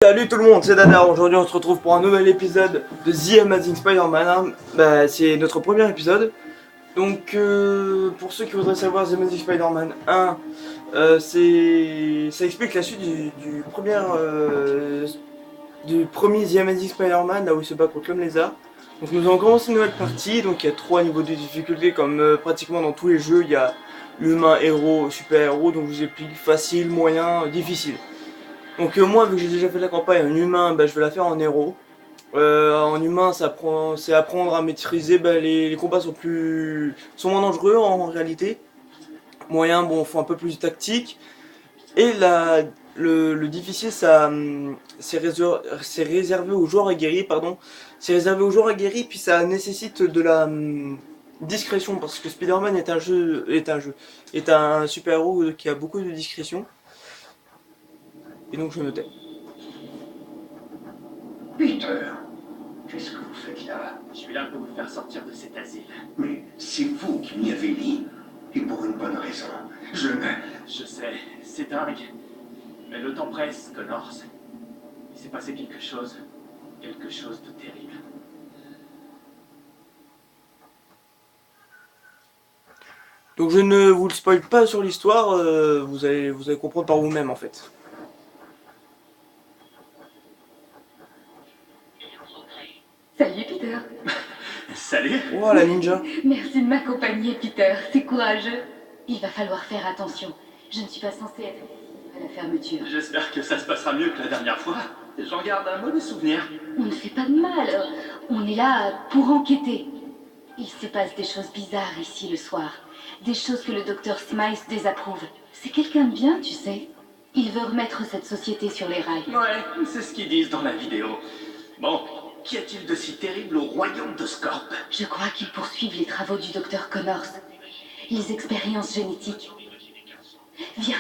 Salut tout le monde, c'est Dada. Aujourd'hui on se retrouve pour un nouvel épisode de The Amazing Spider-Man. C'est notre premier épisode. Donc pour ceux qui voudraient savoir, The Amazing Spider-Man 1, ça explique la suite du premier The Amazing Spider-Man, là où il se bat contre l'homme lézard. Donc nous avons commencé une nouvelle partie, donc il y a 3 niveaux de difficulté comme pratiquement dans tous les jeux. Il y a l'humain, héros, super héros, donc je vous explique facile, moyen, difficile. Donc moi, vu que j'ai déjà fait la campagne en humain, je vais la faire en héros. En humain, c'est apprendre à maîtriser, les combats sont moins dangereux en réalité. Moyen, bon, faut un peu plus de tactique. Et le difficile, c'est réservé aux joueurs aguerris, pardon. C'est réservé aux joueurs aguerris, puis ça nécessite de la discrétion, parce que Spider-Man est un super-héros qui a beaucoup de discrétion. Et donc je me tais. Peter, qu'est-ce que vous faites là? Je suis là pour vous faire sortir de cet asile. Mais c'est vous qui m'y avez mis, et pour une bonne raison. Je ne... Je sais, c'est dingue. Mais le temps presse, Connors. Il s'est passé quelque chose de terrible. Donc je ne vous le spoil pas sur l'histoire, vous allez comprendre par vous-même en fait. Salut Peter. Salut. Oh la ninja. Merci de m'accompagner Peter, c'est courageux. Il va falloir faire attention. Je ne suis pas censée être à la fermeture. J'espère que ça se passera mieux que la dernière fois. J'en garde un mauvais souvenir. On ne fait pas de mal, on est là pour enquêter. Il se passe des choses bizarres ici le soir. Des choses que le docteur Smythe désapprouve. C'est quelqu'un de bien, tu sais. Il veut remettre cette société sur les rails. Ouais, c'est ce qu'ils disent dans la vidéo. Bon, qu'y a-t-il de si terrible au royaume d'Oscorp? Je crois qu'ils poursuivent les travaux du docteur Connors. Les expériences génétiques. Viens.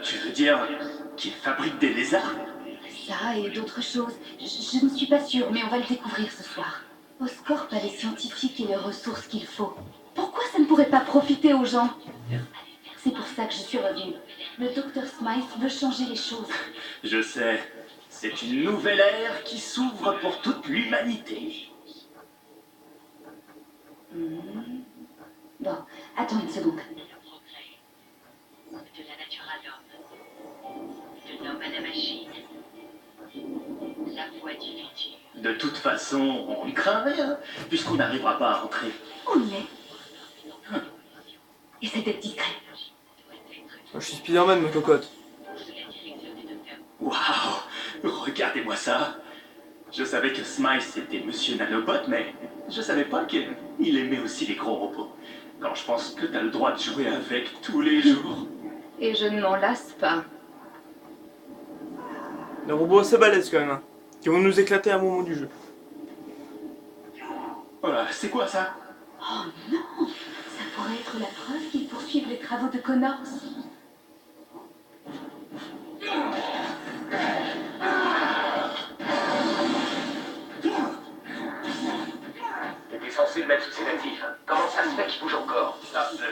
Tu veux dire qu'ils fabriquent des lézards? Ça et d'autres choses. Je ne suis pas sûre, mais on va le découvrir ce soir. Oscorp a les scientifiques et les ressources qu'il faut. Pourquoi ça ne pourrait pas profiter aux gens? C'est pour ça que je suis revenue. Le docteur Smythe veut changer les choses. Je sais. C'est une nouvelle ère qui s'ouvre pour toute l'humanité. Bon, attends une seconde. De la nature à l'homme, de l'homme à la machine, la voie du futur. De toute façon, on ne craint rien, puisqu'on n'arrivera pas à rentrer. On y est. Essaie d'être discret. Je suis Spider-Man, ma cocotte. Waouh! Regardez-moi ça! Je savais que Smythe était Monsieur Nanobot, mais je savais pas qu'il aimait aussi les gros robots. Quand je pense que t'as le droit de jouer avec tous les jours. Et je ne m'en lasse pas. Les robots assez balèzes quand même, hein, qui vont nous éclater à un moment du jeu. Voilà, c'est quoi ça? Oh non! Ça pourrait être la preuve qu'ils poursuivent les travaux de Connors. T'étais censé le mettre sous sédatif. Comment ça se fait qu'il bouge encore?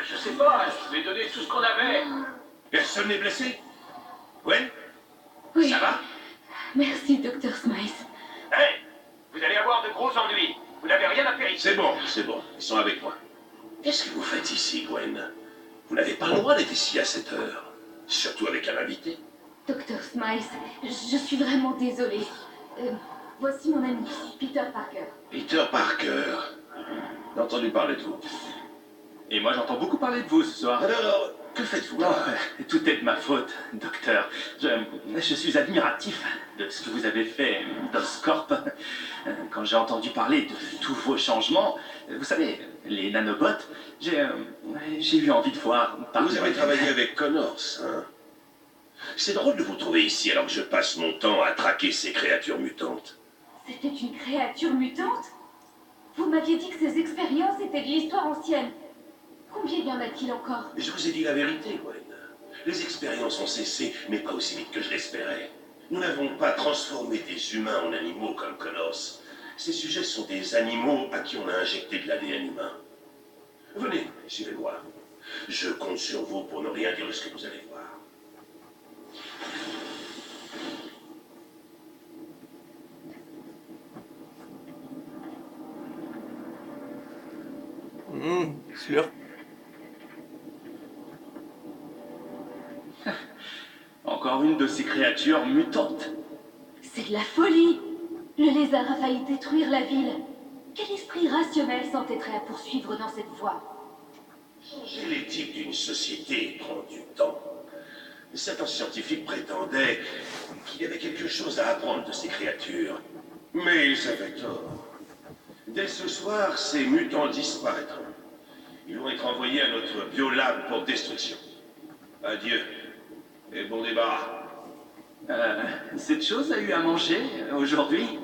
Je sais pas, je vous ai donné tout ce qu'on avait. Personne n'est blessé? Ouais? Oui. Ça va? Merci, docteur Smythe. Hey, vous allez avoir de gros ennuis. Vous n'avez rien à faire ici. C'est bon, ils sont avec moi. Qu'est-ce que vous faites ici, Gwen? Vous n'avez pas le droit d'être ici à cette heure. Surtout avec un invité. Docteur Smythe, je suis vraiment désolée. Voici mon ami, Peter Parker. Peter Parker. J'ai entendu parler de vous. Et moi j'entends beaucoup parler de vous ce soir. Alors, que faites-vous Non, là? tout est de ma faute, docteur. Je suis admiratif de ce que vous avez fait d'Oscorp. Quand j'ai entendu parler de tous vos changements, vous savez, les nanobots, j'ai eu envie de voir par Vous avez travaillé avec Connors, hein? C'est drôle de vous trouver ici alors que je passe mon temps à traquer ces créatures mutantes. C'était une créature mutante? Vous m'aviez dit que ces expériences étaient de l'histoire ancienne. Combien y en a-t-il encore? Je vous ai dit la vérité, Gwen. Les expériences ont cessé, mais pas aussi vite que je l'espérais. Nous n'avons pas transformé des humains en animaux comme Connors. Ces sujets sont des animaux à qui on a injecté de l'ADN humain. Venez, suivez-moi. Je compte sur vous pour ne rien dire de ce que vous allez voir. Sûr. Encore une de ces créatures mutantes. C'est de la folie. Le lézard a failli détruire la ville. Quel esprit rationnel s'entêterait à poursuivre dans cette voie? Changer l'éthique d'une société prend du temps. Certains scientifiques prétendaient qu'il y avait quelque chose à apprendre de ces créatures. Mais ils avaient tort. Dès ce soir, ces mutants disparaîtront. Ils vont être envoyés à notre biolab pour destruction. Adieu. Et bon débarras. Cette chose a eu à manger aujourd'hui?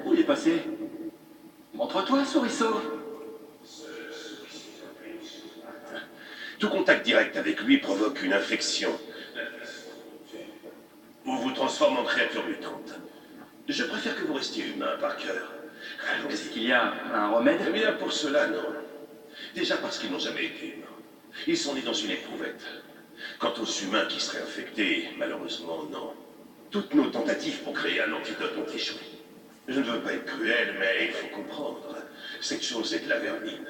Où il est passé? Montre-toi, Souriceau. Tout contact direct avec lui provoque une infection. Ou vous transforme en créature mutante. Je préfère que vous restiez humain, Parker. Est-ce qu'il y a un remède? Eh bien, pour cela, non. Déjà parce qu'ils n'ont jamais été humains. Ils sont nés dans une éprouvette. Quant aux humains qui seraient infectés, malheureusement, non. Toutes nos tentatives pour créer un antidote ont échoué. Je ne veux pas être cruel, mais il faut comprendre. Cette chose est de la vermine.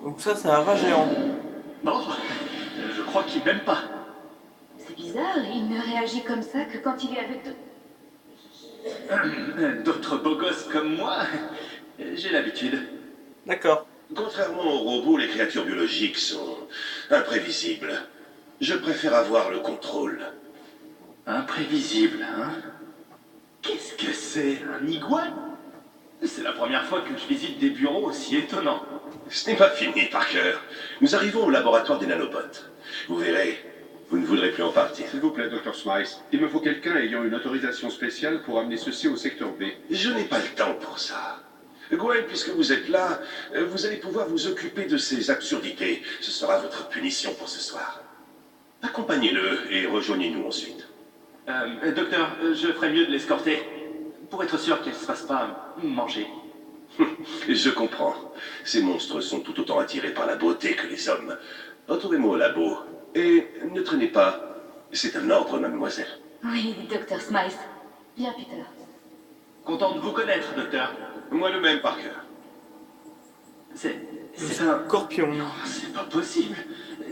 Donc ça, c'est un rat géant. Bon, je crois qu'il m'aime pas. C'est bizarre, il ne réagit comme ça que quand il est avec D'autres beaux gosses comme moi, j'ai l'habitude. D'accord. Contrairement aux robots, les créatures biologiques sont imprévisibles. Je préfère avoir le contrôle. Imprévisible, hein? Qu'est-ce que c'est? Un iguane? C'est la première fois que je visite des bureaux aussi étonnants. Ce n'est pas fini, Parker. Nous arrivons au laboratoire des nanobots. Vous verrez, vous ne voudrez plus en partir. S'il vous plaît, Dr. Smythe, il me faut quelqu'un ayant une autorisation spéciale pour amener ceci au secteur B. Je n'ai pas le temps pour ça. Gwen, puisque vous êtes là, vous allez pouvoir vous occuper de ces absurdités. Ce sera votre punition pour ce soir. Accompagnez-le et rejoignez-nous ensuite. Docteur, je ferais mieux de l'escorter. Pour être sûr qu'elle ne se fasse pas manger. Je comprends. Ces monstres sont tout autant attirés par la beauté que les hommes. Retrouvez-moi au labo. Et ne traînez pas. C'est un ordre, mademoiselle. Oui, Dr. Smythe. Bien, Peter. Content de vous connaître, docteur. Moi le même, Parker. C'est un... Scorpion. Non, c'est pas possible.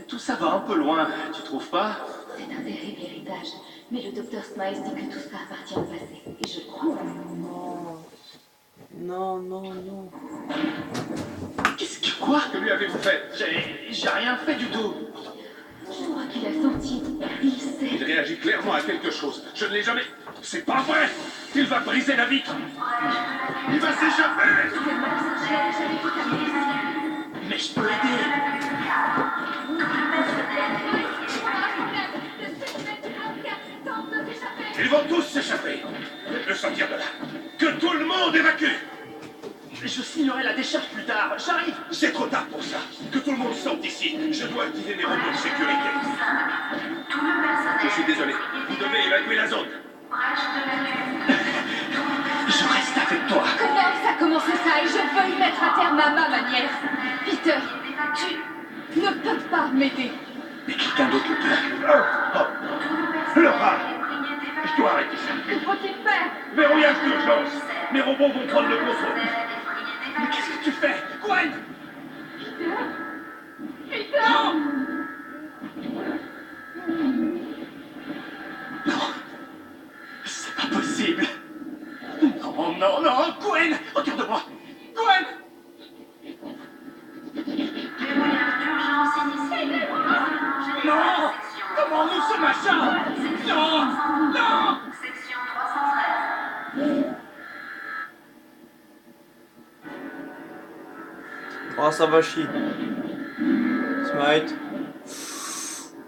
Tout ça va un peu loin, tu trouves pas? C'est un terrible héritage. Mais le Dr. Smythe dit que tout ça appartient au passé. Et je crois. Non, non, non. Qu'est-ce que quoi? Que lui avez-vous fait? J'ai rien fait du tout. Je crois qu'il a senti. Il Il sait. réagit clairement à quelque chose. Je ne l'ai jamais... C'est pas vrai! Il va briser la vitre! Il va s'échapper! Mais je peux l'aider. Ils vont tous s'échapper. Faites-le sortir de là. Que tout le monde évacue. Je signerai la décharge plus tard. J'arrive. C'est trop tard pour ça. Que tout le monde sorte d'ici. Je dois activer mes robots de sécurité. Je suis désolé. Vous devez évacuer la zone. Je reste avec toi. Comment ça a commencé ça? Et je veux y mettre un terme à ma manière. Peter, tu ne peux pas m'aider. Mais quelqu'un d'autre le peut. Le rat. Je dois arrêter ça. Que faut-il faire? Verrouillage d'urgence. Mes robots vont prendre le contrôle. Mais qu'est-ce que tu fais? Gwen! Non! C'est pas possible! Non, non, non! Gwen! Regarde-moi! Gwen! Non! Comment nous ce machin? Non! Non! Section 313. Oh, ça va chier. Smite.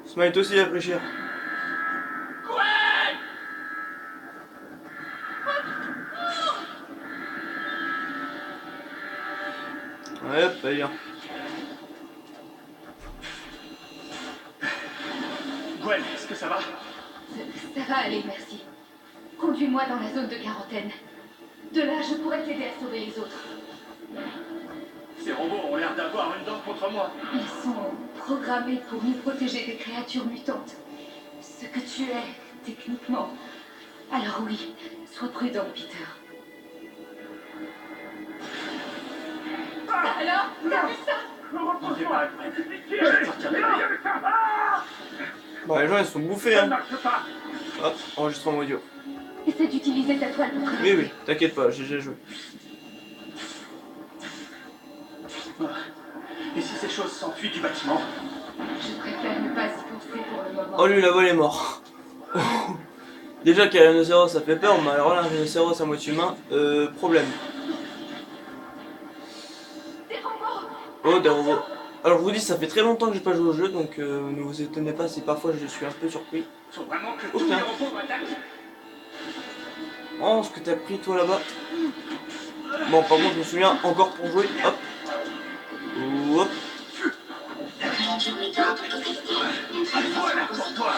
Smite aussi, il a pris cher. Gwen! Ouais, pas bien. Gwen, est-ce que ça va? Ça va aller, merci. Conduis-moi dans la zone de quarantaine. De là, je pourrais t'aider à sauver les autres. Ces robots ont l'air d'avoir une dent contre moi. Ils sont programmés pour nous protéger des créatures mutantes. Ce que tu es, techniquement. Alors oui, sois prudent, Peter. Alors, t'as vu ça? N'en fais pas, Gwen. Je vais te sortir de là. Bon, les gens ils sont bouffés, Ça ne hein. marche pas. Hop, enregistrement audio. Essaie d'utiliser ta toile pour Oui, traverser. oui, t'inquiète pas, j'ai déjà joué. Et si ces choses s'enfuient du bâtiment? Je préfère ne pas y penser pour le moment. Oh, lui là-bas, il est mort. Déjà qu'un rhinocéros ça fait peur, mais alors là, un rhinocéros à moitié humain, problème. Des robots! Oh, des robots. Alors, je vous dis, ça fait très longtemps que j'ai pas joué au jeu, donc ne vous étonnez pas si parfois je suis un peu surpris. Faut vraiment que Oh, tous les putain. robots m'attaquent. Oh, ce que t'as pris toi là-bas. Bon, par contre, je me souviens encore pour jouer. Hop. Hop. Voilà pour toi.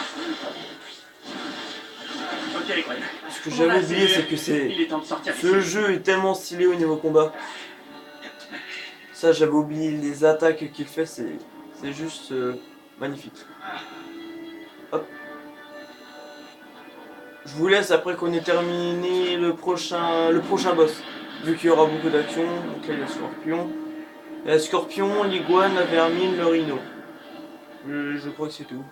Ok, Gwen. Ce que j'avais oublié, c'est que Il est temps de sortir ce jeu est tellement stylé au niveau combat. Ça, j'avais oublié les attaques qu'il fait, c'est juste magnifique. Hop. Je vous laisse après qu'on ait terminé le prochain boss. Vu qu'il y aura beaucoup d'actions. Donc là, il y a le scorpion. Il y a le scorpion, l'iguane, la vermine, le rhino. Je crois que c'est tout.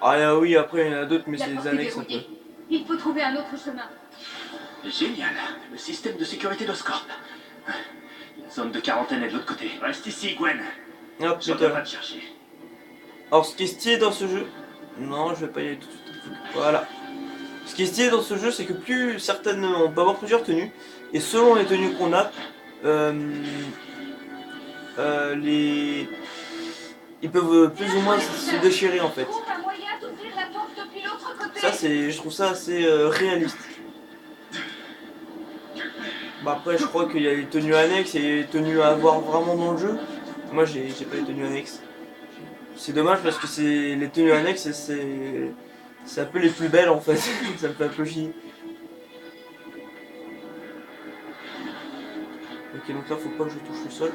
Ah oui, après il y en a d'autres, mais La c'est porte des est annexes un peu. verrouillée. Il faut trouver un autre chemin. Génial. Le système de sécurité d'Oscorp. La zone de quarantaine est de l'autre côté. Reste ici, Gwen. Hop, Je c'est reviendrai toi. te chercher. Alors, ce qui est stylé dans ce jeu... Non, je vais pas y aller tout de suite. Voilà. Ce qui est stylé dans ce jeu, c'est que plus certaines... On peut avoir plusieurs tenues. Et selon les tenues qu'on a, ils peuvent plus ou moins se déchirer en fait. Trouve un moyen d'ouvrir la porte depuis l'autre côté. Ça, je trouve ça assez réaliste. Bah après, je crois qu'il y a les tenues annexes et les tenues à avoir vraiment dans le jeu. Moi, j'ai pas les tenues annexes. C'est dommage parce que c'est les tenues annexes, c'est un peu les plus belles en fait. Ça me fait un peu chier. Ok, donc là, faut pas que je touche le sol.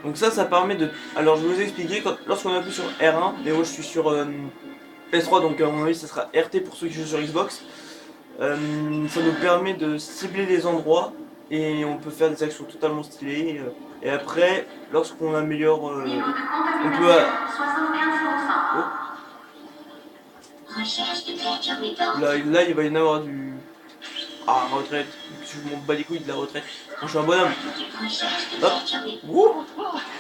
Donc ça permet de... Alors je vais vous expliquer, lorsqu'on appuie sur R1, et moi je suis sur PS3, donc à mon avis ça sera RT pour ceux qui jouent sur Xbox. Ça nous permet de cibler les endroits, et on peut faire des actions totalement stylées. Et après, lorsqu'on améliore... on peut... Oh. Là, il va y en avoir du... Ah, retraite. Je m'en bats les couilles de la retraite. Moi, je suis un bonhomme. Hop. Wouh.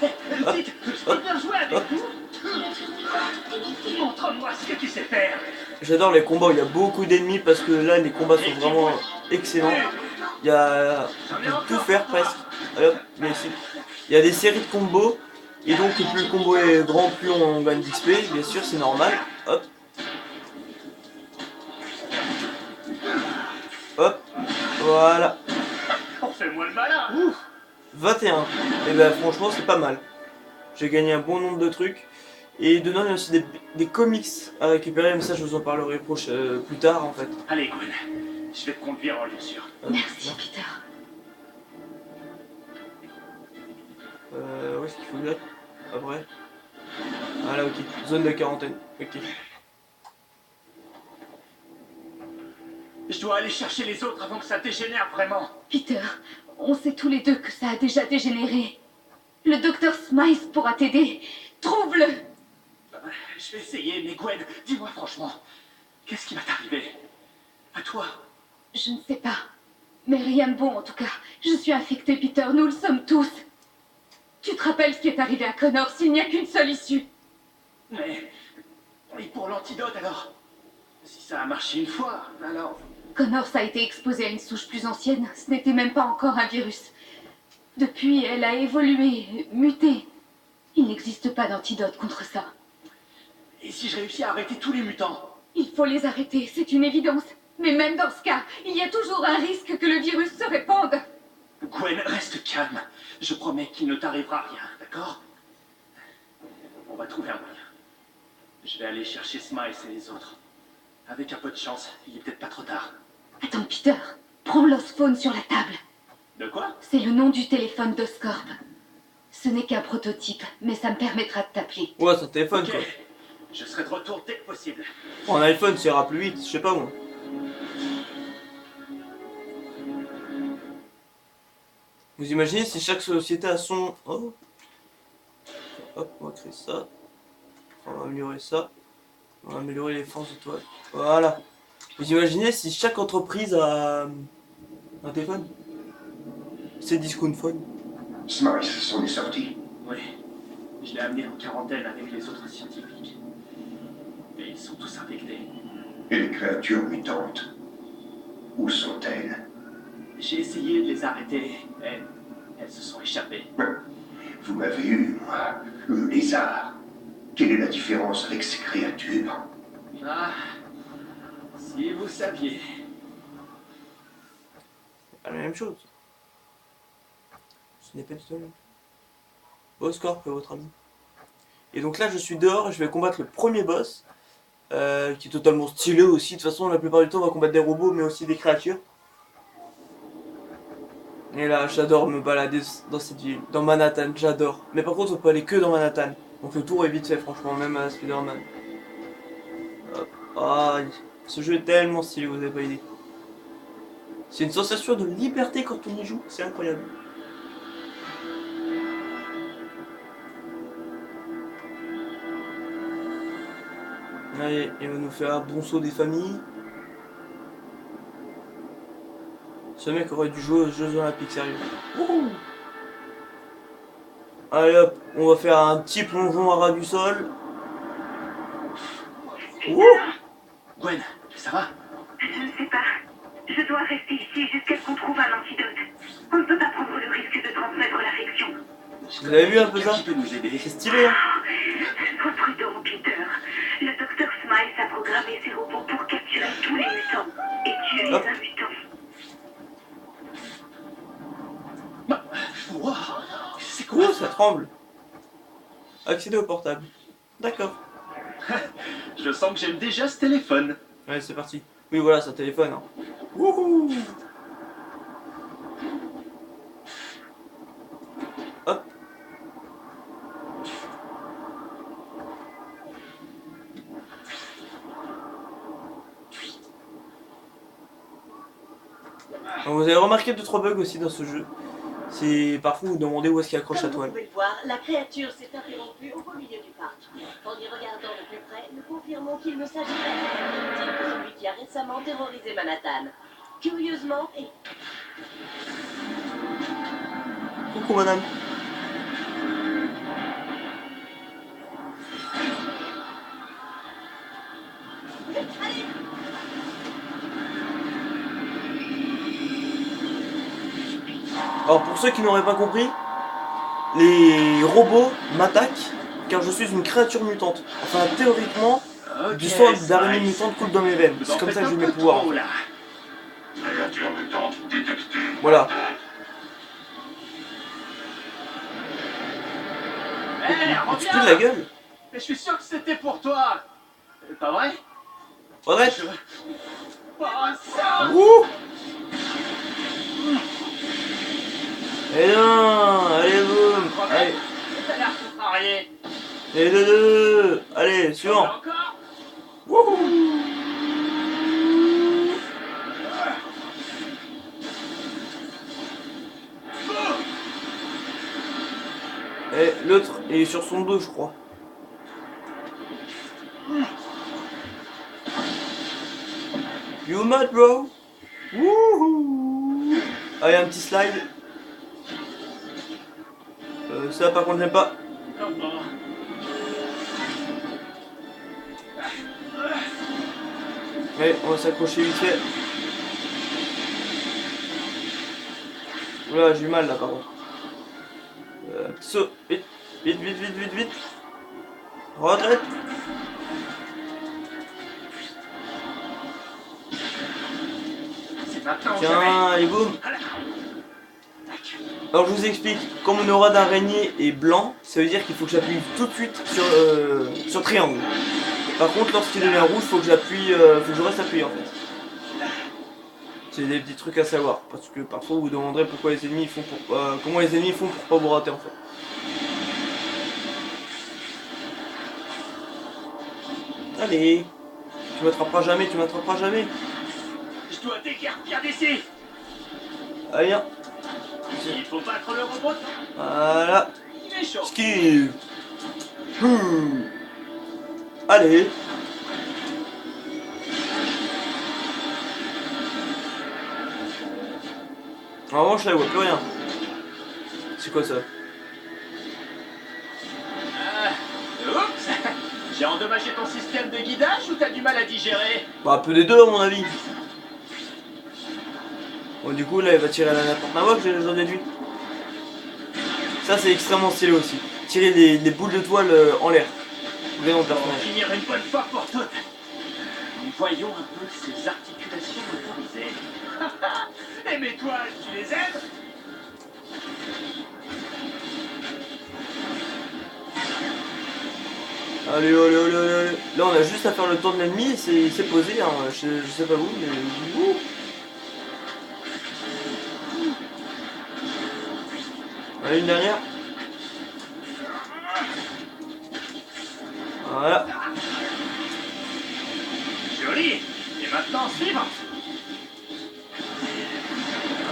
Hop. Vite, je peux bien jouer avec vous. Montre-moi ce que tu sais faire. J'adore les combats, il y a beaucoup d'ennemis parce que là les combats sont vraiment excellents. Il y a... On peut tout faire presque. Allez, hop, viens ici. Il y a des séries de combos. Et donc plus le combo est grand, plus on gagne d'XP. Bien sûr, c'est normal. Hop. Hop. Voilà. Fais-moi le malin. 21. Et ben franchement c'est pas mal. J'ai gagné un bon nombre de trucs. Et dedans il y a aussi des comics à récupérer, mais ça je vous en parlerai plus tard en fait. Allez, Gwen. Je vais te conduire en lieu sûr. Merci, Peter. Où est-ce qu'il faut que j'aille après? Ah là, ok. Zone de quarantaine. Ok. Je dois aller chercher les autres avant que ça dégénère vraiment. Peter, on sait tous les deux que ça a déjà dégénéré. Le docteur Smythe pourra t'aider. Trouve-le. Je vais essayer, mais Gwen, dis-moi franchement, qu'est-ce qui va t'arriver? À toi? Je ne sais pas. Mais rien de bon en tout cas. Je suis infectée, Peter. Nous le sommes tous. Tu te rappelles ce qui est arrivé à Connor? S'il n'y a qu'une seule issue. Mais... Et pour l'antidote alors? Si ça a marché une fois, alors... Connor a été exposée à une souche plus ancienne. Ce n'était même pas encore un virus. Depuis, elle a évolué, muté. Il n'existe pas d'antidote contre ça. Et si je réussis à arrêter tous les mutants? Il faut les arrêter, c'est une évidence. Mais même dans ce cas, il y a toujours un risque que le virus se répande. Gwen, reste calme. Je promets qu'il ne t'arrivera rien, d'accord? On va trouver un moyen. Je vais aller chercher Smythe et les autres. Avec un peu de chance, il est peut-être pas trop tard. Attends, Peter, prends l'osphone sur la table. De quoi? C'est le nom du téléphone d'Oscorp. Ce n'est qu'un prototype, mais ça me permettra de t'appeler. Ouais, c'est un téléphone Ok. quoi. Je serai de retour dès que possible. Un iPhone, ça ira plus vite, je sais pas moi. Vous imaginez si chaque société a son... Oh. Hop, on va créer ça. On va améliorer ça. On va améliorer les forces de toile. Voilà. Vous imaginez si chaque entreprise a un téléphone? C'est Discount Phone. Smythe s'en est sorti. Oui. Je l'ai amené en quarantaine avec les autres scientifiques. Et ils sont tous infectés. Et les créatures mutantes, où sont-elles? J'ai essayé de les arrêter. Elles se sont échappées. Vous m'avez eu, moi, le lézard. Quelle est la différence avec ces créatures? Ah, si vous saviez. C'est pas la même chose. Ce n'est pas du tout la même. Oscorp est votre ami. Et donc là je suis dehors et je vais combattre le premier boss. Qui est totalement stylé aussi. De toute façon la plupart du temps on va combattre des robots mais aussi des créatures. Et là j'adore me balader dans cette ville. Dans Manhattan, j'adore. Mais par contre on peut aller que dans Manhattan. Donc le tour est vite fait franchement, même à Spider-Man. Hop. Ah, ce jeu est tellement stylé, vous avez pas idée. C'est une sensation de liberté quand on y joue, c'est incroyable. Allez, il va nous faire un bon saut des familles. Ce mec aurait dû jouer aux Jeux Olympiques, sérieux. Wouhou. Allez hop, on va faire un petit plongeon à ras du sol. Wouh. Gwen, ça va? Je ne sais pas. Je dois rester ici jusqu'à ce qu'on trouve un antidote. On ne peut pas prendre le risque de transmettre l'infection. Vous avez vu un peu ça? Qui peut nous aider? C'est stylé hein. Sois prudent, Peter. Le docteur Smythe a programmé ses robots pour capturer tous les mutants et tuer Hop. les mutants. Wow, c'est quoi Ouh, ça tremble. Accéder au portable. D'accord. Je sens que j'aime déjà ce téléphone. Allez, c'est parti. Oui, voilà, ça téléphone. Hein. Wouhou. Hop. Donc, vous avez remarqué 2-3 bugs aussi dans ce jeu. C'est parfois vous demandez où est-ce qu'il accroche la Comme vous toile. pouvez le voir, la créature s'est interrompue au beau milieu du parc. En y regardant de plus près, nous confirmons qu'il ne s'agirait pas d'une victime de celui qui a récemment terrorisé Manhattan. Curieusement, et Coucou madame. Alors pour ceux qui n'auraient pas compris, les robots m'attaquent car je suis une créature mutante. Enfin théoriquement, du sang d'araignée mutante coule dans mes veines. C'est comme ça que j'ai mes pouvoirs. Là. Créature mutante détectée. Voilà. Hé, Tu te de la gueule. Mais je suis sûr que c'était pour toi. Pas vrai? Audrey. Oh, ça. Ouh. Et non. Allez boum. Allez. T'as l'air contrarié. Et deux. Allez, suivant. Encore? Wouhou. Et l'autre est sur son dos, je crois. You mad, bro? Wouhou. Allez, un petit slide. Ça, par contre, j'aime pas. Allez, on va s'accrocher vite fait. Oula, j'ai eu mal là, par contre. Petit saut, vite, vite, vite, vite, vite, vite. Retraite. C'est maintenant. Tiens, et boum. Alors je vous explique, quand mon aura d'araignée est blanc, ça veut dire qu'il faut que j'appuie tout de suite sur triangle. Par contre, lorsqu'il devient rouge, faut que j'appuie, faut que je reste appuyé en fait. C'est des petits trucs à savoir, parce que parfois vous vous demanderez pourquoi les ennemis font pour, comment les ennemis font pour pas vous rater en fait. Allez, tu m'attraperas jamais, tu m'attraperas jamais. Je dois t'écartir d'ici. Allez, viens. Il faut battre le robot. Voilà. Il est chaud. Skill. Allez. En revanche, là, je vois plus rien. C'est quoi ça? Oups. J'ai endommagé ton système de guidage ou t'as du mal à digérer? Bah, un peu des deux, à mon avis. Bon, du coup, là, il va tirer à la n'importe quoi, j'en déduis. Ça, c'est extrêmement stylé aussi. Tirer des boules de toile en l'air. Vraiment Pour personnage. finir une bonne fois pour toutes. Voyons un peu ces articulations motorisées. Et mes toiles, tu les aimes? Allez, allez, allez, allez, allez. Là, on a juste à faire le tour de l'ennemi et c'est posé. Hein. Je sais pas où, mais. Ouh. Allez, une dernière. Voilà. Joli. Et maintenant, suivant.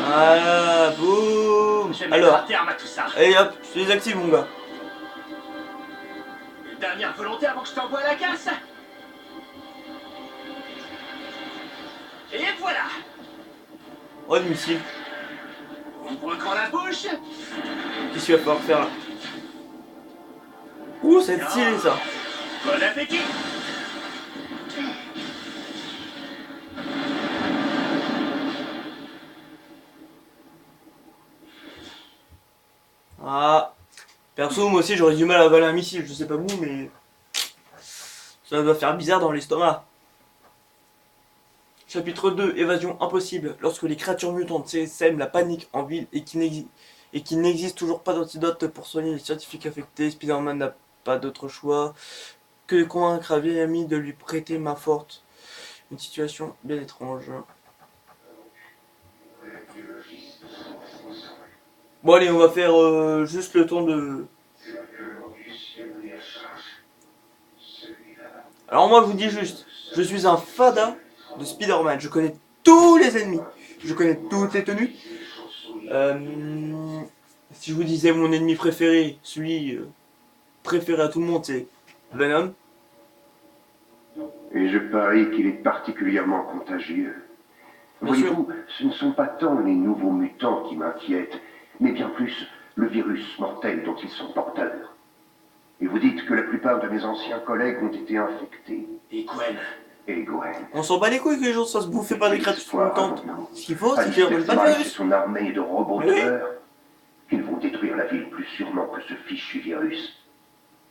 Voilà, boum. Je vais mettre un Alors, terme à tout ça. allez hop, je les active, mon gars. Une dernière volonté avant que je t'envoie à la casse. Et voilà. Oh, le missile. Ouvre grand la bouche. Qu'est-ce qu'il va falloir faire là? Ouh, c'est stylé ça. Bon appétit. Ah. Perso, moi aussi, j'aurais du mal à avaler un missile. Je sais pas vous, mais. Ça doit faire bizarre dans l'estomac. Chapitre 2, évasion impossible. Lorsque les créatures mutantes sèment la panique en ville et qu'il n'existe toujours pas d'antidote pour soigner les scientifiques affectés, Spider-Man n'a pas d'autre choix que de convaincre un vieil ami de lui prêter main forte. Une situation bien étrange. Bon allez, on va faire juste le temps de... Alors moi je vous dis juste, je suis un fada de Spider-Man, je connais tous les ennemis, je connais toutes les tenues. Si je vous disais mon ennemi préféré, celui préféré à tout le monde, c'est Venom. Et je parie qu'il est particulièrement contagieux. Voyez-vous, ce ne sont pas tant les nouveaux mutants qui m'inquiètent, mais bien plus le virus mortel dont ils sont porteurs. Et vous dites que la plupart de mes anciens collègues ont été infectés. Et Gwen? Et Gwen. On s'en bat les couilles que les gens se fassent bouffer par des créatures mutantes. Ce qu'il faut, c'est Alice qu'ils ne pas le Miles et virus. son armée de robots Oui. tueurs. Ils vont détruire la ville plus sûrement que ce fichu virus.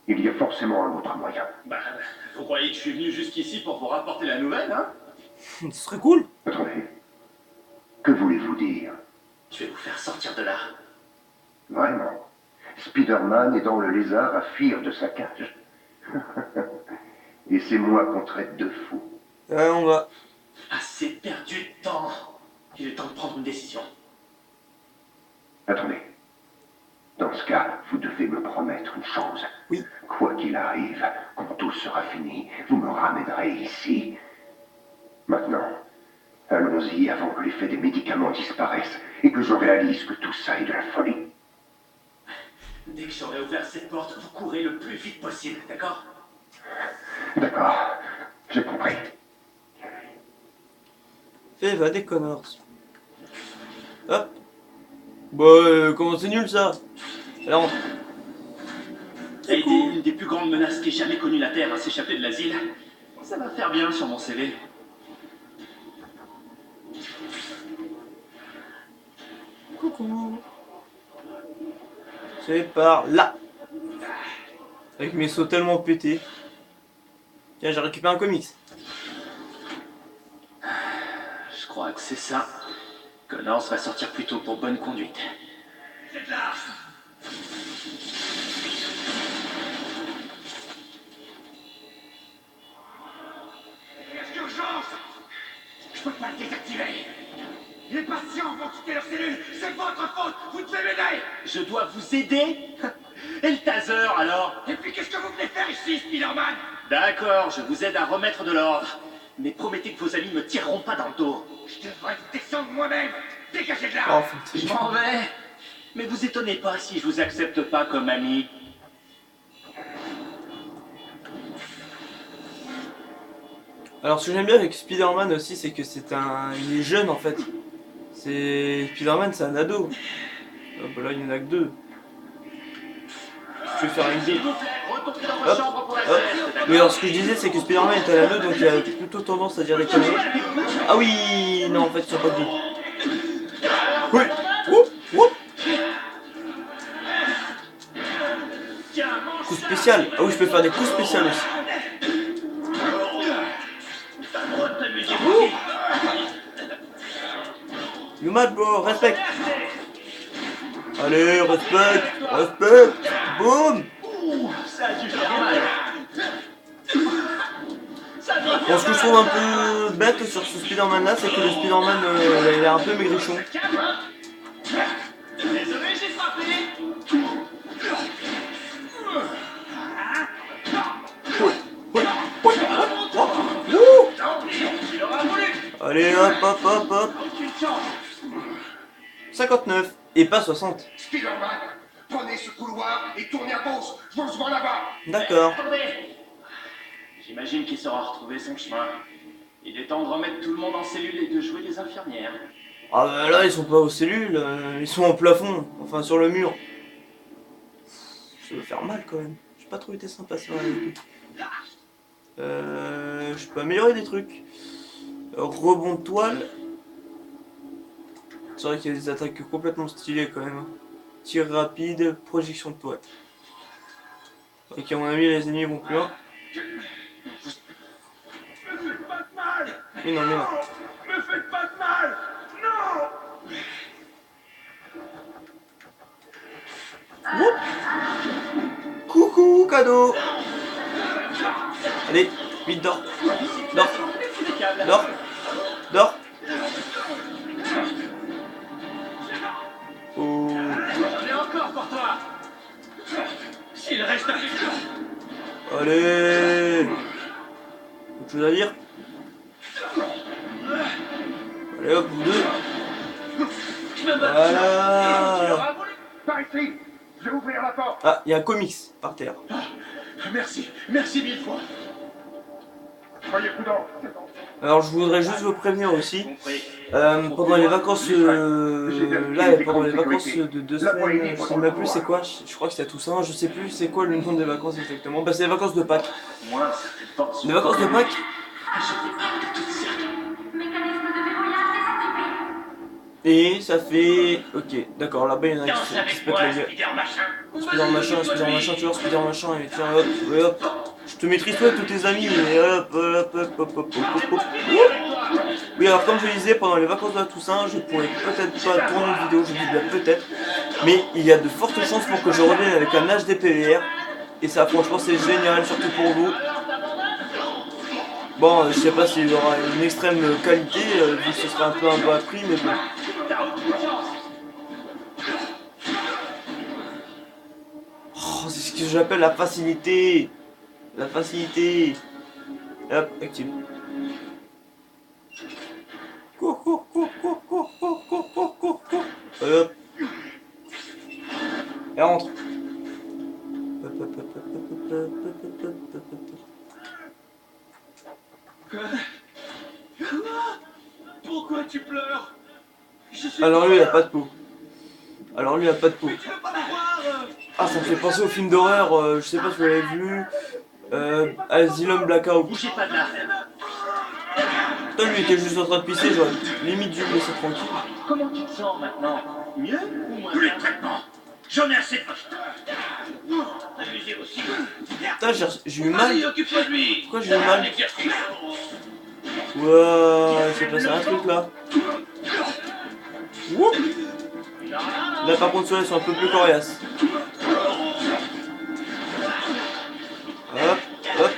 Il y a forcément un autre moyen. Bah, vous croyez que je suis venu jusqu'ici pour vous rapporter la nouvelle, hein? Ce serait cool. Attendez. Que voulez-vous dire? Je vais vous faire sortir de là. Vraiment? Spider-Man est dans le lézard à fuir de sa cage. Et c'est moi qu'on traite de fou. Ouais, on va. Assez perdu de temps. Il est temps de prendre une décision. Attendez. Dans ce cas, vous devez me promettre une chose. Oui. Quoi qu'il arrive, quand tout sera fini, vous me ramènerez ici. Maintenant, allons-y avant que l'effet des médicaments disparaisse et que je réalise que tout ça est de la folie. Dès que j'aurai ouvert cette porte, vous courez le plus vite possible, d'accord? D'accord, j'ai compris. Fais va des Connors. Hop. Bah, comment c'est nul ça? Allez, rentre. A été une des plus grandes menaces qu'ait jamais connu la Terre à s'échapper de l'asile. Ça va faire bien sur mon CV. Coucou. C'est par là. Avec mes sauts tellement pétés. Tiens, j'ai récupéré un comics. Je crois que c'est ça. Connors va sortir plus tôt pour bonne conduite. C'est là. Les patients vont quitter leur cellule. C'est votre faute. Vous devez m'aider. Je dois vous aider? Et le taser, alors? Et puis qu'est-ce que vous venez faire ici, Spider-Man? D'accord, je vous aide à remettre de l'ordre. Mais promettez que vos amis ne me tireront pas dans le dos. Je devrais descendre moi-même. Dégagez de là. Oh, Je m'en vais. Mais vous étonnez pas si je vous accepte pas comme ami. Alors ce que j'aime bien avec Spider-Man aussi, c'est que il est jeune en fait. Spider-Man, c'est un ado. Bah là il y en a que deux. Je vais faire une S'il vous plaît, retournez dans vos Hop, chambres pour la hop. sieste. Oui, alors ce que je disais, c'est que Spider-Man est un ado, donc il a plutôt tendance à dire des conneries. Ah oui, non, en fait, ils sont pas de vie. Oui. Oup. Coup spécial. Ah oui, je peux faire des coups spéciaux aussi. You mad bro, respect. Allez, respect. Boum. Ça a dû faire mal. Bon, ce que je trouve un peu bête sur ce Spider-Man là, c'est que le Spider-Man il est un peu maigrichon. Désolé, j'ai frappé. Allez, hop. 59 et pas 60. Spider-Man, prenez ce couloir et tournez à gauche. Je vous vois là-bas. D'accord. Attendez. J'imagine qu'il saura retrouver son chemin. Il est temps de remettre tout le monde en cellule et de jouer les infirmières. Ah bah là, ils sont pas aux cellules, ils sont au plafond, enfin sur le mur. Ça va faire mal quand même. J'ai pas trop été sympa ça avec eux. Je peux améliorer des trucs. Rebond de toile. C'est vrai qu'il y a des attaques complètement stylées quand même. Tir rapide, projection de toile. Ok, à mon avis, les ennemis vont plus loin. Mais non. Me faites pas de mal. Non. Oups. Coucou, cadeau. Allez, vite, dors. Oh. J'en ai encore pour toi. S'il reste un... Allez. Autre chose à dire? Allez hop, vous deux. Voilà. Par ici. Je vais ouvrir la porte. Ah, il y a un comics par terre. Merci 1000 fois. Soyez prudents. Alors je voudrais juste vous prévenir aussi, pendant les vacances, pendant les vacances de 2 semaines, je sais même plus c'est quoi, je crois que c'était à Toussaint, je sais plus c'est quoi le nom des vacances exactement, bah c'est les vacances de Pâques. Les vacances de Pâques. Et ça fait... Ok, d'accord, là-bas il y en a qui se pètent la gueule. Spider machin, tu vois, Spider machin, et tiens, hop. Je te maîtrise toi et tous tes amis, et hop. Oui, alors comme je le disais, pendant les vacances de la Toussaint, je pourrais peut-être pas tourner une vidéo, je dis bien peut-être, mais il y a de fortes chances pour que je revienne avec un HD PVR, et ça franchement c'est génial, surtout pour vous. Bon, je sais pas s'il y aura une extrême qualité, vu que ce sera un peu bas prix, mais bon. Oh, c'est ce que j'appelle la facilité. La facilité. Hop, active. Cours. Hop. Et rentre. Pourquoi tu pleures? Alors lui il a pas de peau. Ah, ça me fait penser au film d'horreur, je sais pas si vous l'avez vu. Asylum Blackout. Bougez pas de là. Toi lui était juste en train de pisser, j'aurais limite dû me laisser tranquille. Comment tu te sens maintenant? Mieux ou moins Plus bien? de traitement. J'en ai assez de poste. Amusez aussi. Putain, j'ai eu mal. Occupe-toi de lui. Pourquoi j'ai eu mal? Ouah, il s'est passé un truc là. Ouh. Là par contre ceux-là sont un peu plus coriaces. Hop. Hop.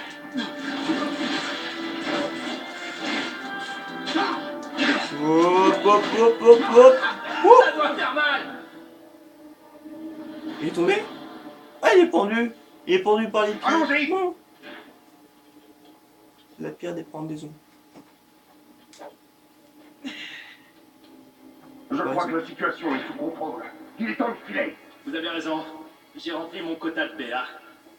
hop. Ça doit faire mal. Il est tombé? Ah, il est pendu. Il est pendu par les pieds. Allons-y. Non. La pire des pendaisons. Je crois que la situation est sous contrôle. Il est temps de filer. Vous avez raison. J'ai rempli mon quota de BA.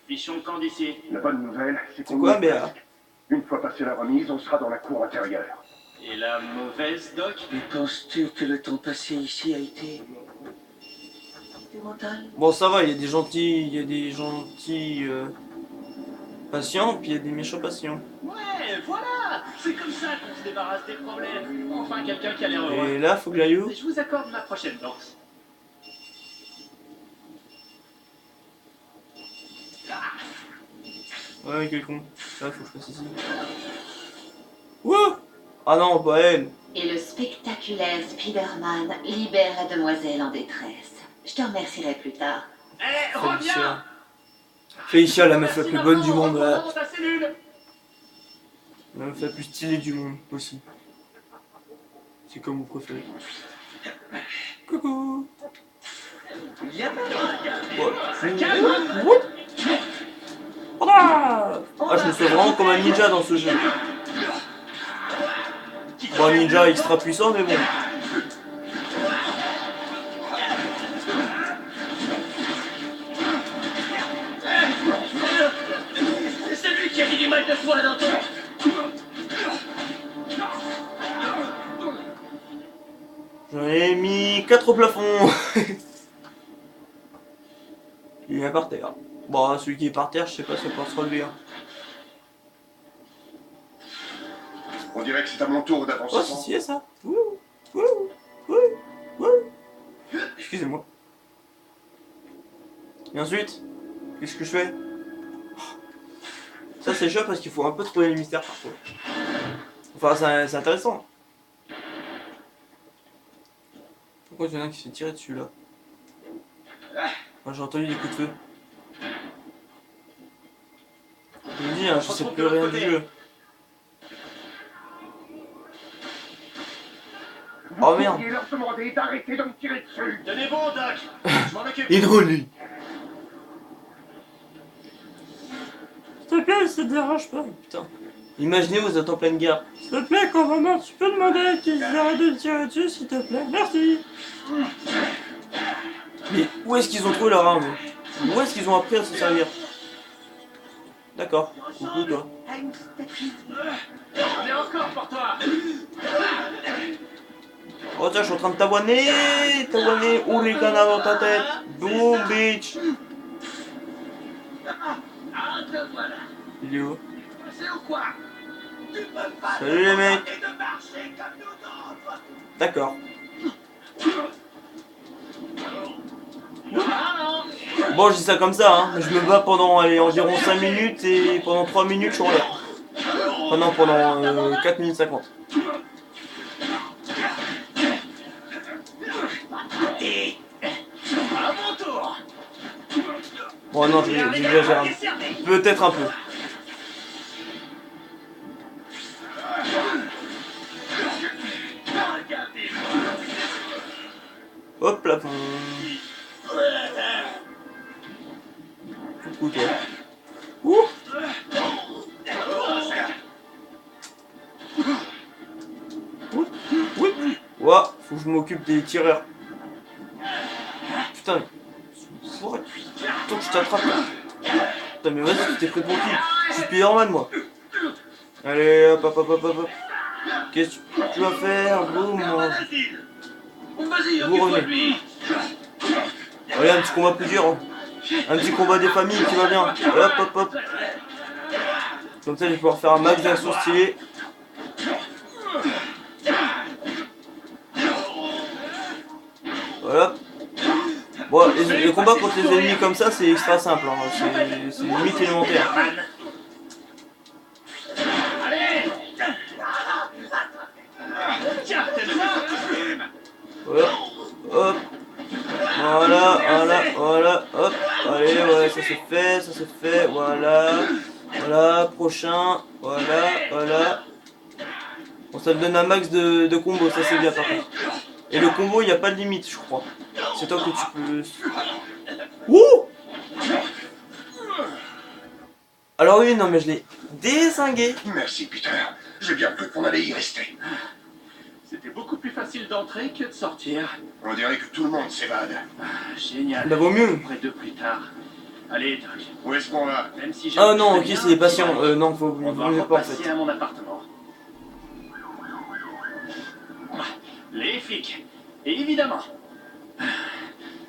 Fichons le camp d'ici. La bonne nouvelle, c'est qu'on quoi, y est BA? presque. Une fois passé la remise, on sera dans la cour intérieure. Et la mauvaise, Doc? Mais penses-tu que le temps passé ici a été mental? Bon, ça va, il y a des gentils patients, puis il y a des méchants patients. Ouais, voilà. C'est comme ça qu'on se débarrasse des problèmes. Enfin, quelqu'un qui a l'air heureux. Et là, faut que j'aille où? Je vous accorde ma prochaine danse. Ouais, quel con. Ça, faut que je fasse ici. Wouh! Ah non, pas elle. Et le spectaculaire Spider-Man libère la demoiselle en détresse. Je te remercierai plus tard. Eh, reviens. Félicia, la meuf la plus bonne du monde. Là. Là. La meuf la plus stylée du monde aussi. C'est comme vous préférez. Coucou. Ah, je me sens vraiment comme un ninja dans ce jeu. Bon, un ninja extra puissant, mais bon. C'est lui qui a mis du mal de foi dans ton... J'en ai mis 4 au plafond. Il est par terre. Bon, celui qui est par terre, je sais pas si on peut se relever. Hein. On dirait que c'est à mon tour d'avancer. Oh, c'est ça. Excusez-moi. Et ensuite, qu'est-ce que je fais? Ça, c'est chaud parce qu'il faut un peu trouver les mystères parfois. Enfin, c'est intéressant. Pourquoi il y en a un qui s'est tiré dessus là? Moi, j'ai entendu des coups de feu. Je me dis, hein, je sais plus rien du jeu. Oh merde! Vous leur demander d'arrêter de me tirer dessus. Tenez bon, Doc. Je m'en occupe. Il est drôle lui! S'il te plaît, ça te dérange pas. Putain. Imaginez, vous êtes en pleine guerre. S'il te plaît, commandant, tu peux demander à qu'ils arrêtent de tirer dessus, s'il te plaît. Merci. Mais où est-ce qu'ils ont trouvé leur arme? Où est-ce qu'ils ont appris à se servir? D'accord. Coucou toi. On est encore pour toi. Oh tiens, je suis en train de t'avoiner. T'avoiner, hurricane dans ta tête. Boom, bitch. Il est où? Salut les mecs. D'accord. Bon, je dis ça comme ça, hein. Je me bats pendant environ 5 minutes et pendant 3 minutes je suis en l'air. Enfin non, pendant 4 minutes 50. Bon non, j'exagère. Peut-être un peu. Hop, plafond. Coucou toi. Ouh. Ouah, faut que je m'occupe des tireurs. Putain, faut que je t'attrape. Putain, mais vas-y, tu t'es pris pour qui? Je suis Spider-Man moi. Allez, hop, hop, hop, hop, hop. Qu'est-ce que tu vas faire? Boum. Vous revenez. Allez, un petit combat plus dur. Hein. Un petit combat des familles qui va bien. Hop, hop, hop. Comme ça, je vais pouvoir faire un max d'action stylé. Voilà. Bon, les combats contre les ennemis comme ça, c'est extra simple. Hein. C'est limite élémentaire. Voilà. Hop. Voilà, voilà, voilà, hop. Allez, voilà, ça c'est fait, voilà. Voilà, prochain, voilà, voilà. Bon, Ça te donne un max de combo, ça c'est bien par contre. Et le combo, il n'y a pas de limite, je crois. C'est toi que tu peux... Ouh! Alors oui, non mais je l'ai dézingué. Merci, Peter. J'ai bien cru qu'on allait y rester. C'était beaucoup plus facile d'entrer que de sortir. On dirait que tout le monde s'évade. Génial. Bah vaut mieux. Près de plus tard. Allez, Doc. Où est-ce qu'on va? Même si j'ai... Ah non, ok, c'est des patients. Non, faut On va mieux pas en repasser fait. à mon appartement. Les flics, évidemment.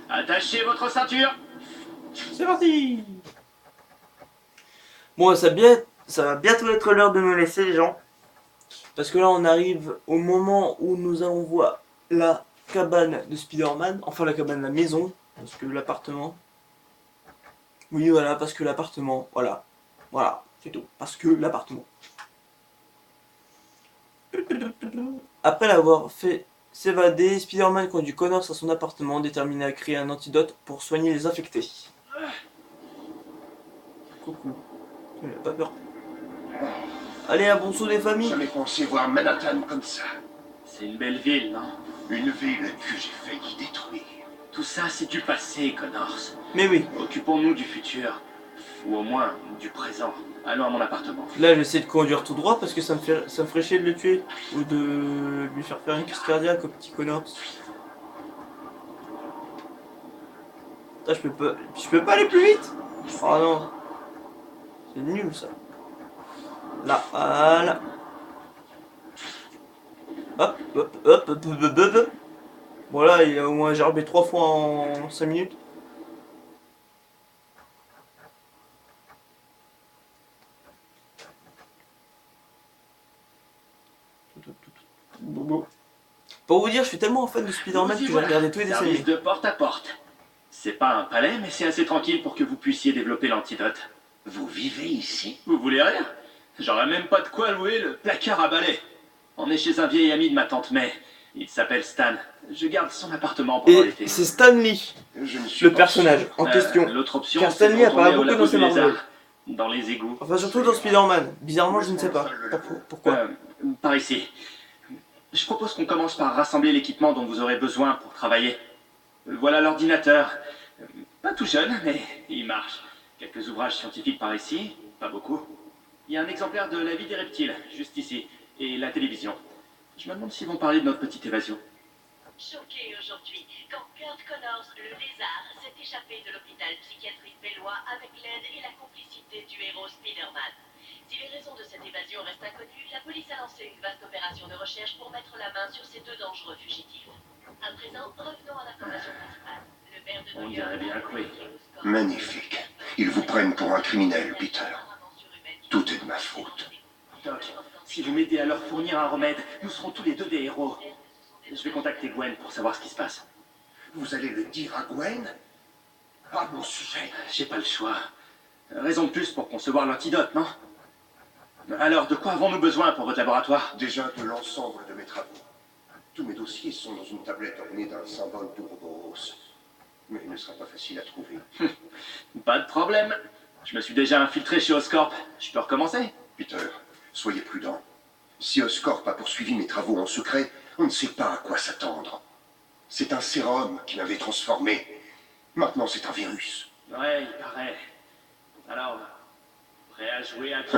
Attachez votre ceinture. C'est parti. Bon, ça va bientôt être l'heure de nous laisser, les gens. Parce que là, on arrive au moment où nous allons voir la cabane de Spider-Man. Enfin, la cabane, la maison. Parce que l'appartement... Oui, voilà, parce que l'appartement... Voilà. Voilà, c'est tout. Parce que l'appartement. Après l'avoir fait s'évader, Spider-Man conduit Connors à son appartement, déterminé à créer un antidote pour soigner les infectés. Coucou. Il a pas peur. Allez, un bon saut des familles. Jamais pensé voir Manhattan comme ça. C'est une belle ville, non? Une ville que j'ai failli détruire. Tout ça, c'est du passé, Connors. Mais oui. Occupons-nous du futur. Ou au moins, du présent. Allons à mon appartement. Là, j'essaie de conduire tout droit parce que ça me ferait chier de le tuer. Ou de lui faire une crise cardiaque au petit Connors. Putain, je peux pas aller plus vite. Oh non. C'est nul ça. Là, voilà. Hop, hop, hop, hop, hop, hop, hop. Voilà, il a au moins gerbé 3 fois en 5 minutes. Pour vous dire, je suis tellement fan de Spider-Man que j'ai regardé tous les dessins Service animés. de porte à porte. C'est pas un palais, mais c'est assez tranquille pour que vous puissiez développer l'antidote. Vous vivez ici? Vous voulez rien? J'aurais même pas de quoi louer le placard à balai. On est chez un vieil ami de ma tante May. Il s'appelle Stan. Je garde son appartement pendant Et l'été. c'est Stan Lee, le personnage en question. L'autre option, Car Stan c'est Lee de apparaît retourner au beaucoup labo dans ses du Marvel. lézard, dans les égouts. Enfin, surtout dans Spider-Man. Bizarrement, je ne sais pas. Pourquoi. Par ici. Je propose qu'on commence par rassembler l'équipement dont vous aurez besoin pour travailler. Voilà l'ordinateur. Pas tout jeune, mais il marche. Quelques ouvrages scientifiques par ici, pas beaucoup. Il y a un exemplaire de La vie des reptiles, juste ici, et la télévision. Je me demande s'ils vont parler de notre petite évasion. Choqué aujourd'hui quand Kurt Connors, le lézard, s'est échappé de l'hôpital psychiatrique bellois avec l'aide et la complicité du héros Spider-Man. Si les raisons de cette évasion restent inconnues, la police a lancé une vaste opération de recherche pour mettre la main sur ces deux dangereux fugitifs. À présent, revenons à l'information principale. Le maire de On New York... dirait bien que oui. Magnifique. Ils vous prennent pour un criminel, Peter. Tout est de ma faute. Doc, si vous m'aidez à leur fournir un remède, nous serons tous les deux des héros. Je vais contacter Gwen pour savoir ce qui se passe. Vous allez le dire à Gwen? À mon sujet? J'ai pas le choix. Raison de plus pour concevoir l'antidote, non? Alors, de quoi avons-nous besoin pour votre laboratoire? Déjà de l'ensemble de mes travaux. Tous mes dossiers sont dans une tablette ornée d'un symbole d'Ouroboros. Mais il ne sera pas facile à trouver. Pas de problème. Je me suis déjà infiltré chez Oscorp. Je peux recommencer? Peter, soyez prudent. Si Oscorp a poursuivi mes travaux en secret, on ne sait pas à quoi s'attendre. C'est un sérum qui m'avait transformé. Maintenant, c'est un virus. Ouais, il paraît. Alors, prêt à jouer à tout?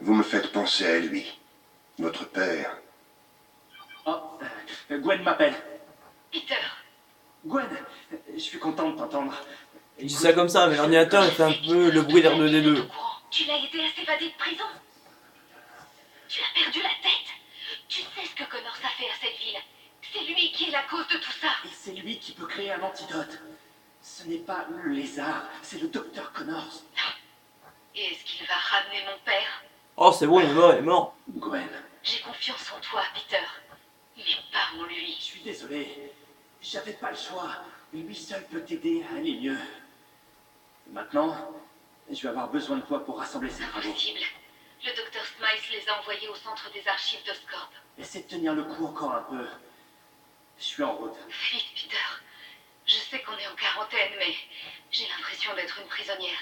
Vous me faites penser à lui. Votre père. Oh, Gwen m'appelle. Peter, Gwen, je suis content de t'entendre. Je dis ça comme ça, mais l'ordinateur il fait un peu le bruit d'R2D2. tu l'as aidé à s'évader de prison? Tu as perdu la tête? Tu sais ce que Connors a fait à cette ville? C'est lui qui est la cause de tout ça. Et c'est lui qui peut créer un antidote. Ce n'est pas le lézard, c'est le docteur Connors. Et est-ce qu'il va ramener mon père? Oh, c'est bon, il est mort, il est mort. Gwen, J'ai confiance en toi, Peter. Mais pas en lui. je suis désolé. J'avais pas le choix. Lui seul peut t'aider à aller mieux. Maintenant, je vais avoir besoin de toi pour rassembler ces travaux. Impossible. Le docteur Smythe les a envoyés au centre des archives d'Oscorp. Essaie de tenir le coup encore un peu. Je suis en route. Vite, Peter. Je sais qu'on est en quarantaine, mais j'ai l'impression d'être une prisonnière.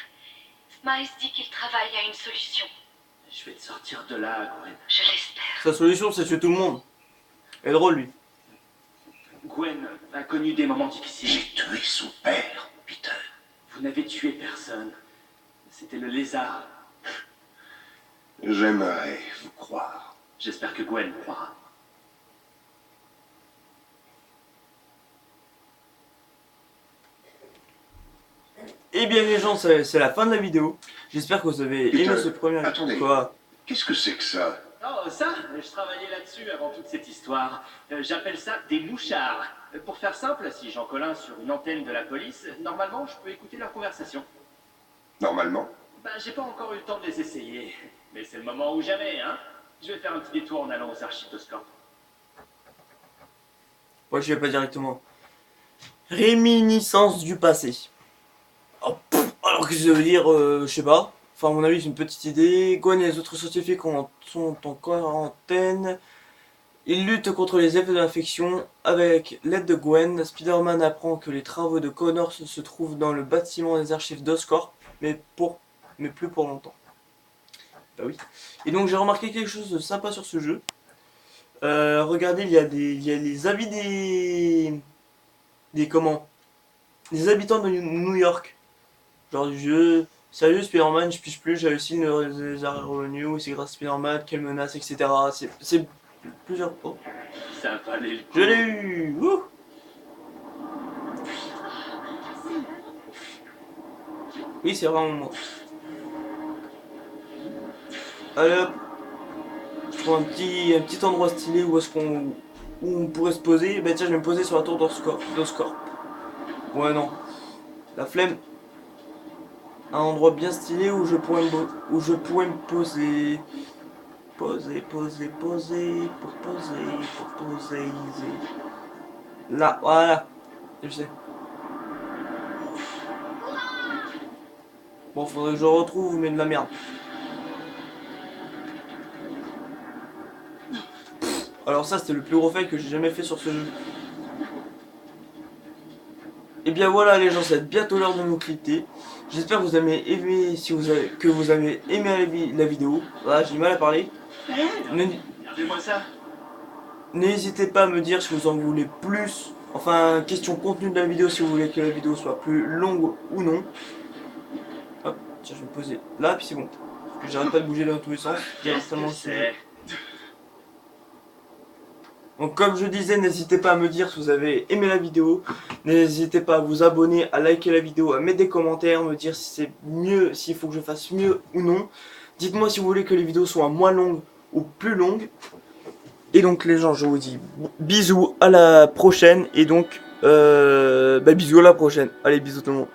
Smythe dit qu'il travaille à une solution. Je vais te sortir de là, Gwen. Je l'espère. Sa solution, c'est tuer tout le monde. Et drôle, lui. Gwen a connu des moments difficiles. J'ai tué son père, Peter. Vous n'avez tué personne. C'était le lézard. J'aimerais vous croire. J'espère que Gwen croira. Eh bien les gens, c'est la fin de la vidéo. J'espère que vous avez aimé Peter, ce premier... attendez. Quoi? Qu'est-ce que c'est que ça? Oh, ça, je travaillais là-dessus avant toute cette histoire. J'appelle ça des mouchards. Pour faire simple, si j'en colle un sur une antenne de la police, normalement, je peux écouter leur conversation. Normalement? Ben, j'ai pas encore eu le temps de les essayer. Mais c'est le moment ou jamais, hein. Je vais faire un petit détour en allant aux archives d'Oscorp. Ouais, je vais pas directement. Réminiscence du passé. Oh, alors que ça veut dire, je sais pas. Enfin, à mon avis, c'est une petite idée. Gwen et les autres scientifiques sont en quarantaine. Ils luttent contre les effets de l'infection. Avec l'aide de Gwen, Spider-Man apprend que les travaux de Connors se trouvent dans le bâtiment des archives d'Oscorp, mais plus pour longtemps. Bah oui. Et donc j'ai remarqué quelque chose de sympa sur ce jeu. Regardez, il y a les avis des habitants de New York. Genre du jeu. Sérieux, Spider-Man, je piche plus, j'ai réussi les arrêts revenus, c'est grâce à Spider-Man, quelle menace, etc. C'est plusieurs. Oh. Ça valait le coup. Je l'ai eu. Wouh. Oui, c'est vraiment moi. Allez hop. Je trouve un petit endroit stylé où on pourrait se poser. Bah tiens, je vais me poser sur la tour d'Oscorp. Ouais, non. La flemme. Un endroit bien stylé où je pourrais me poser. Poser. Là, voilà. Je sais. Bon, faudrait que je retrouve, mais de la merde. Alors ça, c'était le plus gros fail que j'ai jamais fait sur ce jeu. Et bien voilà les gens, ça va être bientôt l'heure de nous quitter. J'espère que vous avez aimé, que vous avez aimé la vidéo. Voilà, j'ai du mal à parler. Regardez-moi ça. N'hésitez pas à me dire si vous en voulez plus. Enfin, question contenu de la vidéo, si vous voulez que la vidéo soit plus longue ou non. Hop, tiens, je vais me poser là, puis c'est bon. Parce que j'arrête pas de bouger dans tous les sens. Directement sur... Donc comme je disais, n'hésitez pas à me dire si vous avez aimé la vidéo. N'hésitez pas à vous abonner, à liker la vidéo, à mettre des commentaires, me dire si c'est mieux, s'il faut que je fasse mieux ou non. Dites-moi si vous voulez que les vidéos soient moins longues ou plus longues. Et donc les gens, je vous dis bisous à la prochaine. Et donc, bisous à la prochaine. Allez, bisous tout le monde.